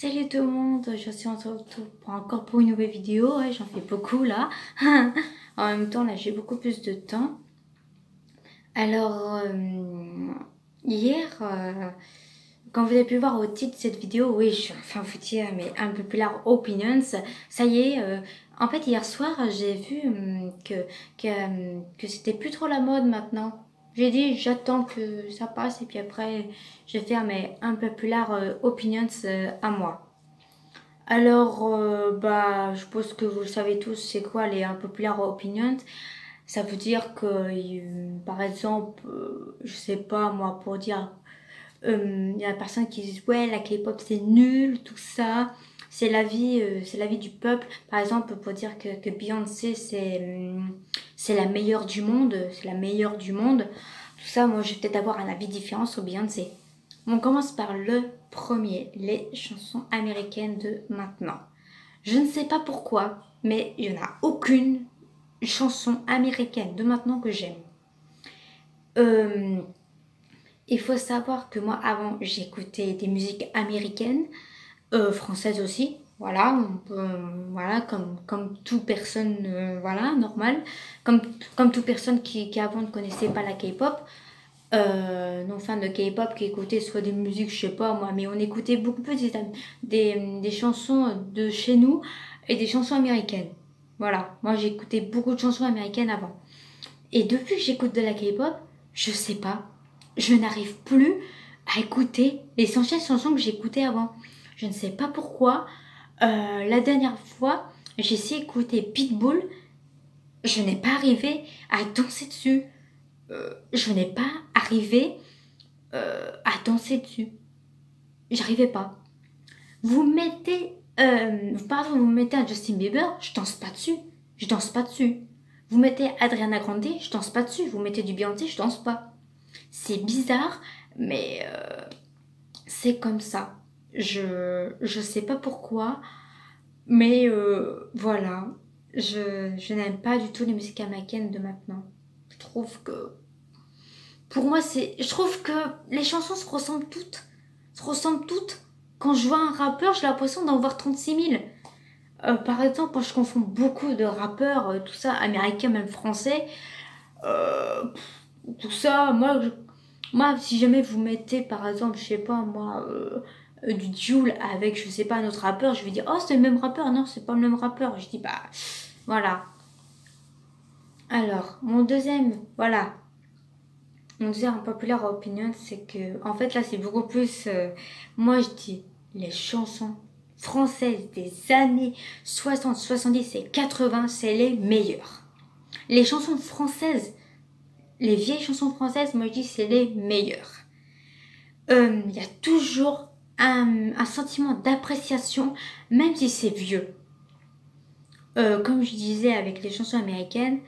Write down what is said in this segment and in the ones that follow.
Salut tout le monde, je suis en retour pour une nouvelle vidéo, ouais, j'en fais beaucoup là. En même temps là j'ai beaucoup plus de temps. Alors hier, quand vous avez pu voir au titre de cette vidéo, oui je vais enfin vous dire mais unpopular opinions, ça y est, en fait hier soir j'ai vu que c'était plus trop la mode maintenant. J'ai dit j'attends que ça passe et puis après je vais faire mes unpopular opinions à moi. Alors, bah, je suppose que vous le savez tous, c'est quoi les unpopular opinions? Ça veut dire que, par exemple, je sais pas moi, pour dire, il y a des personnes qui disent ouais, la K-pop c'est nul, tout ça, c'est la vie du peuple. Par exemple, pour dire que Beyoncé c'est la meilleure du monde, c'est la meilleure du monde. Tout ça, moi, je vais peut-être avoir un avis différent sur Beyoncé. On commence par le premier, les chansons américaines de maintenant. Je ne sais pas pourquoi, mais il n'y en a aucune chanson américaine de maintenant que j'aime. Il faut savoir que moi, avant, j'écoutais des musiques américaines, françaises aussi. Voilà, voilà, comme toute personne, voilà, normale. Comme toute personne qui avant ne connaissait pas la K-pop. Non fan de K-pop qui écoutait soit des musiques, je sais pas moi, mais on écoutait beaucoup plus des chansons de chez nous et des chansons américaines. Voilà, moi j'écoutais beaucoup de chansons américaines avant. Et depuis que j'écoute de la K-pop, je sais pas, je n'arrive plus à écouter les anciennes chansons que j'écoutais avant. Je ne sais pas pourquoi. La dernière fois, j'ai essayé d'écouter Pitbull, je n'ai pas arrivé à danser dessus. Je n'ai pas arrivé à danser dessus. J'arrivais pas. Vous mettez, pardon, vous mettez un Justin Bieber, je danse pas dessus. Je danse pas dessus. Vous mettez Adriana Grande, je danse pas dessus. Vous mettez du Beyoncé, je danse pas. C'est bizarre, mais c'est comme ça. Je sais pas pourquoi, mais voilà. Je n'aime pas du tout les musiques américaines de maintenant. Je trouve que pour moi, je trouve que les chansons se ressemblent toutes. Se ressemblent toutes. Quand je vois un rappeur, j'ai l'impression d'en voir 36 000. Par exemple, quand je confonds beaucoup de rappeurs, tout ça, américains, même français, euh, tout ça, moi, si jamais vous mettez, par exemple, je sais pas, moi, du Jul avec, je sais pas, un autre rappeur, je vais dire, oh, c'est le même rappeur. Non, c'est pas le même rappeur. Je dis, bah, voilà. Alors, mon deuxième, voilà. On disait un populaire opinion, c'est que, en fait, là, c'est beaucoup plus. Moi, je dis les chansons françaises des années 60, 70 et 80, c'est les meilleures. Les chansons françaises, les vieilles chansons françaises, moi, je dis c'est les meilleures. Il y a toujours un sentiment d'appréciation, même si c'est vieux. Comme je disais avec les chansons américaines,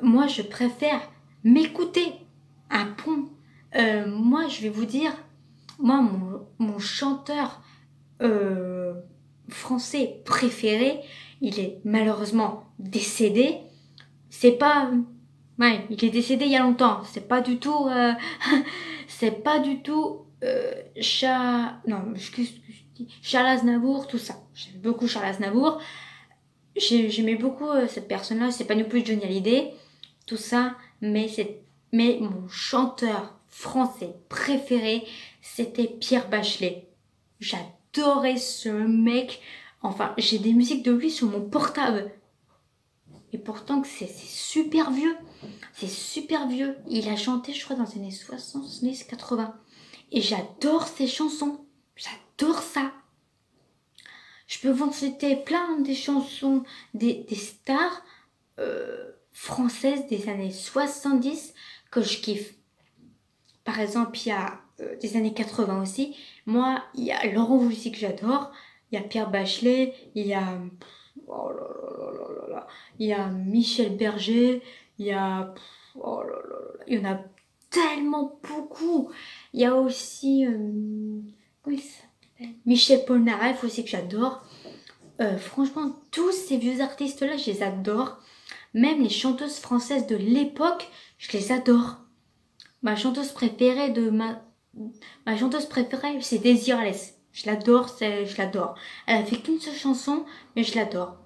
moi, je préfère m'écouter un pont. Moi, je vais vous dire, moi, mon chanteur français préféré, il est malheureusement décédé. C'est pas... Ouais, il est décédé il y a longtemps. C'est pas du tout... c'est pas du tout... Non, Charles Aznavour, tout ça. J'aime beaucoup Charles Aznavour. J'aimais beaucoup cette personne-là. C'est pas non plus Johnny Hallyday, tout ça. Mais mon chanteur français préféré, c'était Pierre Bachelet. J'adorais ce mec. Enfin, j'ai des musiques de lui sur mon portable. Et pourtant, c'est super vieux. C'est super vieux. Il a chanté, je crois, dans les années 70, 80. Et j'adore ses chansons. J'adore ça. Je peux vous citer plein des chansons des stars françaises des années 70 que je kiffe. Par exemple, il y a des années 80 aussi. Moi, il y a Laurent Voulzy que j'adore. Il y a Pierre Bachelet. Il y a... Oh là là là là là. Il y a Michel Berger. Il y a... Oh là là là. Il y en a tellement beaucoup. Il y a aussi... comment il s'appelle, Michel Polnareff aussi que j'adore. Franchement, tous ces vieux artistes-là, je les adore. Même les chanteuses françaises de l'époque, je les adore. Ma chanteuse préférée, c'est Désirless. Je l'adore, je l'adore. Elle a fait qu'une seule chanson, mais je l'adore.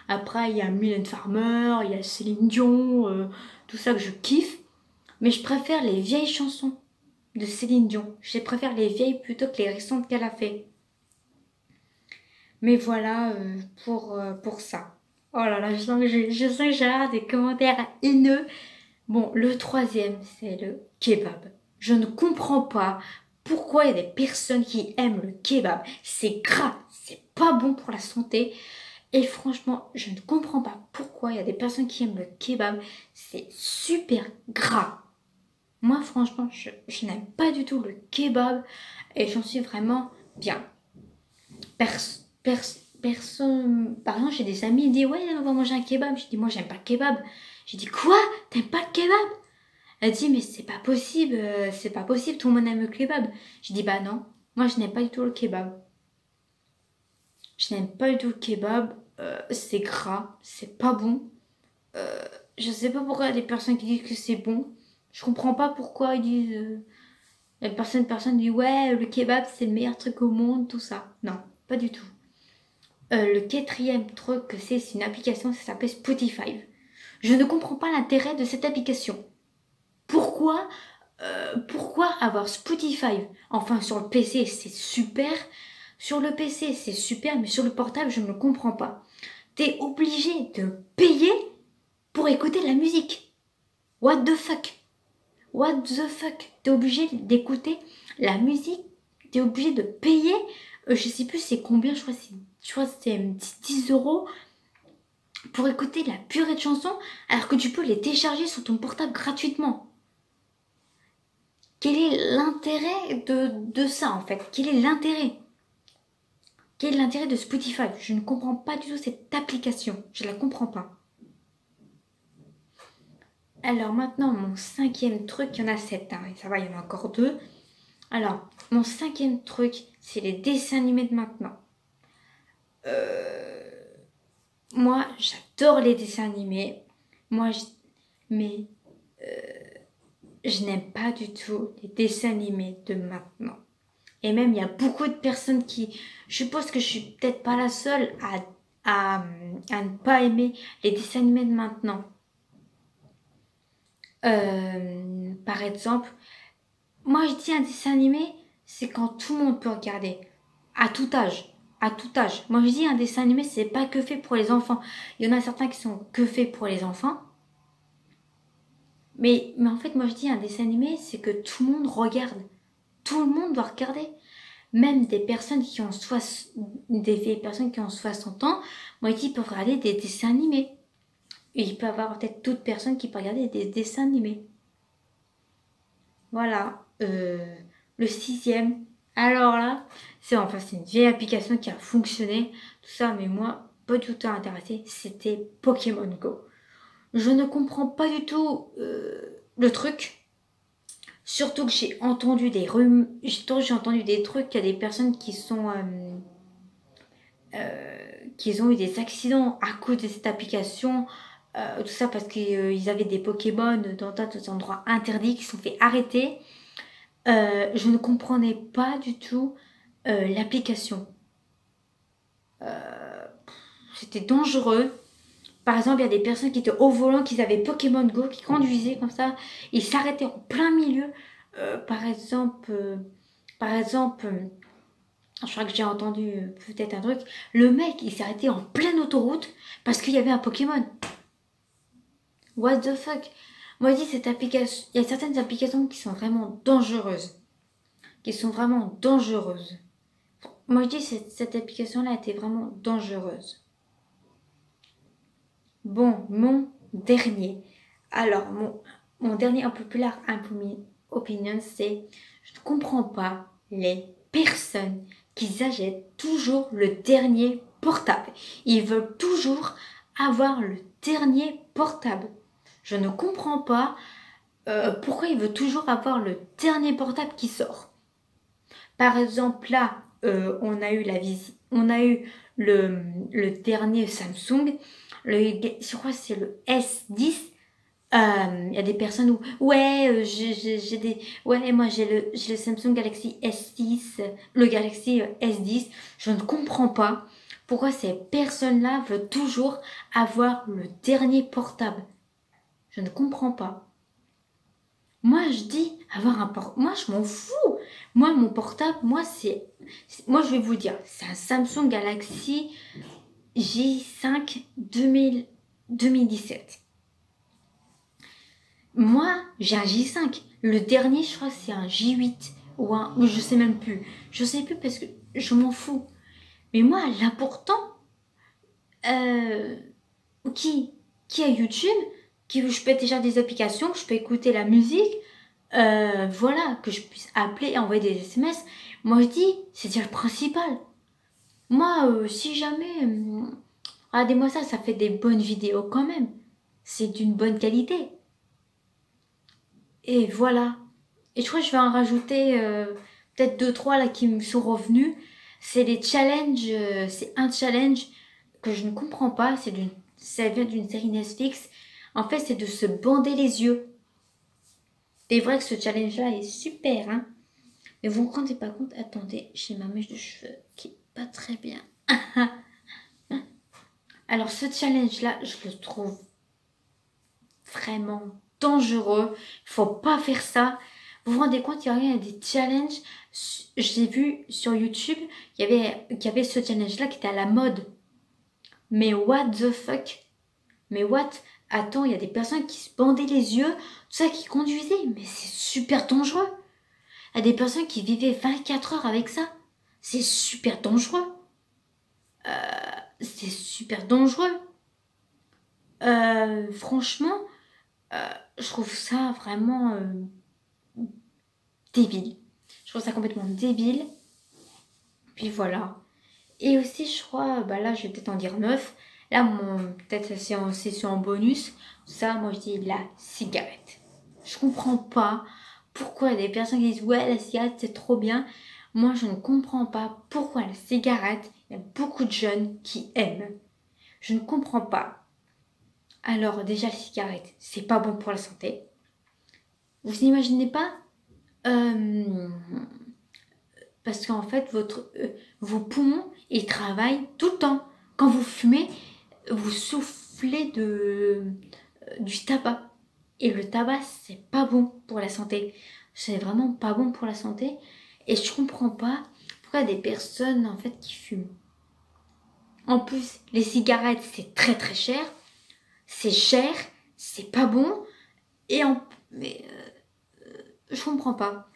Après, il y a Mylène Farmer, il y a Céline Dion, tout ça que je kiffe. Mais je préfère les vieilles chansons de Céline Dion. Je préfère les vieilles plutôt que les récentes qu'elle a fait. Mais voilà pour ça. Oh là là, je sens que j'ai des commentaires haineux. Bon, le troisième, c'est le kebab. Je ne comprends pas pourquoi il y a des personnes qui aiment le kebab. C'est gras, c'est pas bon pour la santé. Et franchement, je ne comprends pas pourquoi il y a des personnes qui aiment le kebab. C'est super gras. Moi, franchement, je n'aime pas du tout le kebab et j'en suis vraiment bien. Personne. Par exemple, j'ai des amis qui disent ouais, on va manger un kebab. Je dis moi, j'aime pas le kebab. J'ai dit quoi? T'aimes pas le kebab? Elle dit mais c'est pas possible, tout le monde aime le kebab. Je dis bah non, moi je n'aime pas du tout le kebab. Je n'aime pas du tout le kebab, c'est gras, c'est pas bon. Je sais pas pourquoi il y a des personnes qui disent que c'est bon. Je comprends pas pourquoi ils disent. Personne dit ouais, le kebab c'est le meilleur truc au monde, tout ça. Non, pas du tout. Le quatrième truc que c'est une application, ça s'appelle Spotify. Je ne comprends pas l'intérêt de cette application. Pourquoi avoir Spotify? Enfin, sur le PC, c'est super. Sur le PC, c'est super, mais sur le portable, je ne comprends pas. T'es obligé de payer pour écouter de la musique. What the fuck? What the fuck? T'es obligé d'écouter la musique, t'es obligé de payer. Je sais plus c'est combien, je crois que c'est 10 euros pour écouter la purée de chansons, alors que tu peux les télécharger sur ton portable gratuitement. Quel est l'intérêt de ça en fait? Quel est l'intérêt? Quel est l'intérêt de Spotify? Je ne comprends pas du tout cette application. Je la comprends pas. Alors maintenant, mon cinquième truc, il y en a 7, hein, et ça va, il y en a encore 2. Alors, mon cinquième truc, c'est les dessins animés de maintenant. Moi, j'adore les dessins animés. Mais je n'aime pas du tout les dessins animés de maintenant. Et même, il y a beaucoup de personnes qui... Je suppose que je suis peut-être pas la seule à ne pas aimer les dessins animés de maintenant. Par exemple, moi je dis un dessin animé, c'est quand tout le monde peut regarder. À tout âge. À tout âge. Moi je dis un dessin animé, c'est pas que fait pour les enfants. Il y en a certains qui sont que fait pour les enfants. Mais en fait, moi je dis un dessin animé, c'est que tout le monde regarde. Tout le monde doit regarder. Même des personnes qui ont des vieilles personnes qui ont 60 ans, moi je dis ils peuvent regarder des dessins animés. Et il peut y avoir peut-être toute personne qui peut regarder des dessins animés. Voilà. Le sixième. Alors là, c'est une vieille application qui a fonctionné. Tout ça, mais moi, pas du tout intéressé. C'était Pokémon Go. Je ne comprends pas du tout le truc. Surtout que j'ai entendu des j'ai entendu des trucs qu'il y a des personnes qui ont eu des accidents à cause de cette application. Tout ça parce qu'ils avaient des Pokémon dans des endroits interdits qui se sont fait arrêter. Je ne comprenais pas du tout l'application. C'était dangereux. Par exemple, il y a des personnes qui étaient au volant, qui avaient Pokémon Go, qui conduisaient comme ça. Ils s'arrêtaient en plein milieu. Par exemple, je crois que j'ai entendu peut-être un truc. Le mec, il s'est arrêté en pleine autoroute parce qu'il y avait un Pokémon. What the fuck? Moi, je dis cette application. Il y a certaines applications qui sont vraiment dangereuses. Moi, je dis cette application-là était vraiment dangereuse. Bon, mon dernier. Alors, mon dernier unpopular opinion, c'est je ne comprends pas les personnes qui achètent toujours le dernier portable. Ils veulent toujours avoir le dernier portable. Je ne comprends pas pourquoi ils veulent toujours avoir le dernier portable qui sort. Par exemple, là, on a eu le dernier Samsung. Je crois que c'est le S10. Il y a des personnes où, ouais, j'ai des, ouais, moi j'ai le Samsung Galaxy S10, le Galaxy S10. Je ne comprends pas pourquoi ces personnes-là veulent toujours avoir le dernier portable. Je ne comprends pas. Moi, je dis avoir un portable. Moi, je m'en fous. Moi, mon portable, moi, je vais vous dire, c'est un Samsung Galaxy J5 2017. Moi, j'ai un J5. Le dernier, je crois que c'est un J8 ou je sais même plus. Je sais plus parce que je m'en fous. Mais moi, l'important, euh, qui, qui a YouTube, qui je peux télécharger des applications, que je peux écouter la musique, voilà, que je puisse appeler et envoyer des SMS. Moi, je dis, c'est déjà le principal. Moi, si jamais, regardez-moi ça, ça fait des bonnes vidéos quand même. C'est d'une bonne qualité. Et voilà. Et je crois que je vais en rajouter peut-être deux, trois là qui me sont revenus. C'est des challenges, c'est un challenge que je ne comprends pas. Ça vient d'une série Netflix. En fait, c'est de se bander les yeux. C'est vrai que ce challenge-là est super, hein. Mais vous ne vous rendez pas compte, attendez, j'ai ma mèche de cheveux qui est pas très bien. Alors ce challenge-là, je le trouve vraiment dangereux. Il faut pas faire ça. Vous vous rendez compte, il y a des challenges. J'ai vu sur YouTube, qu'il y avait ce challenge-là qui était à la mode. Mais what the fuck? Mais what? Attends, il y a des personnes qui se bandaient les yeux, tout ça qui conduisaient. Mais c'est super dangereux. Il y a des personnes qui vivaient 24 heures avec ça. C'est super dangereux. C'est super dangereux. Franchement, je trouve ça vraiment débile. Je trouve ça complètement débile. Puis voilà. Et aussi, je crois, bah là, je vais peut-être en dire 9. Là, peut-être c'est en bonus. Ça, moi, je dis la cigarette. Je comprends pas pourquoi il y a des personnes qui disent ouais, la cigarette, c'est trop bien. Moi, je ne comprends pas pourquoi la cigarette, il y a beaucoup de jeunes qui aiment. Je ne comprends pas. Alors, déjà, la cigarette, c'est pas bon pour la santé. Vous n'imaginez pas parce qu'en fait, vos poumons, ils travaillent tout le temps. Quand vous fumez, vous soufflez du tabac. Et le tabac, c'est pas bon pour la santé. C'est vraiment pas bon pour la santé. Et je comprends pas pourquoi il y a des personnes, en fait, qui fument. En plus, les cigarettes, c'est très très cher. C'est cher, c'est pas bon. Mais je comprends pas.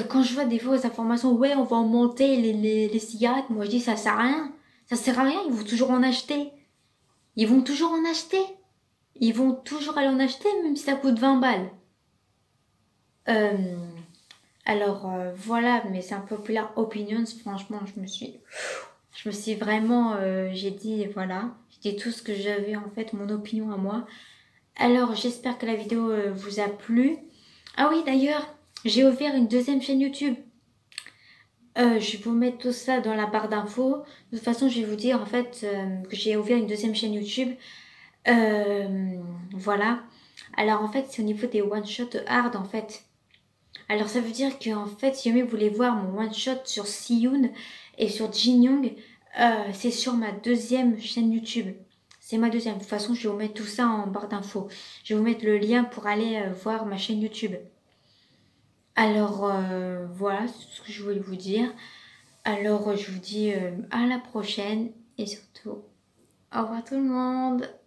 Quand je vois des fausses informations, ouais, on va augmenter les cigarettes, moi je dis ça sert à rien. Ça sert à rien, ils vont toujours en acheter. Ils vont toujours en acheter. Ils vont toujours aller en acheter, même si ça coûte 20 balles. Euh, voilà, mais c'est un popular opinions. Franchement, je me suis vraiment, j'ai dit, voilà, j'ai dit tout ce que j'avais en fait, mon opinion à moi. Alors, j'espère que la vidéo vous a plu. Ah oui, d'ailleurs, j'ai ouvert une deuxième chaîne YouTube. Je vais vous mettre tout ça dans la barre d'infos. De toute façon, je vais vous dire en fait que j'ai ouvert une deuxième chaîne YouTube. Voilà. Alors en fait, c'est au niveau des one-shot hard en fait. Alors ça veut dire que en fait, si jamais vous voulez voir mon one-shot sur Siyun et sur Jin Young, c'est sur ma deuxième chaîne YouTube. C'est ma deuxième. De toute façon, je vais vous mettre tout ça en barre d'infos. Je vais vous mettre le lien pour aller voir ma chaîne YouTube. Alors voilà, c'est ce que je voulais vous dire. Alors je vous dis à la prochaine et surtout au revoir tout le monde.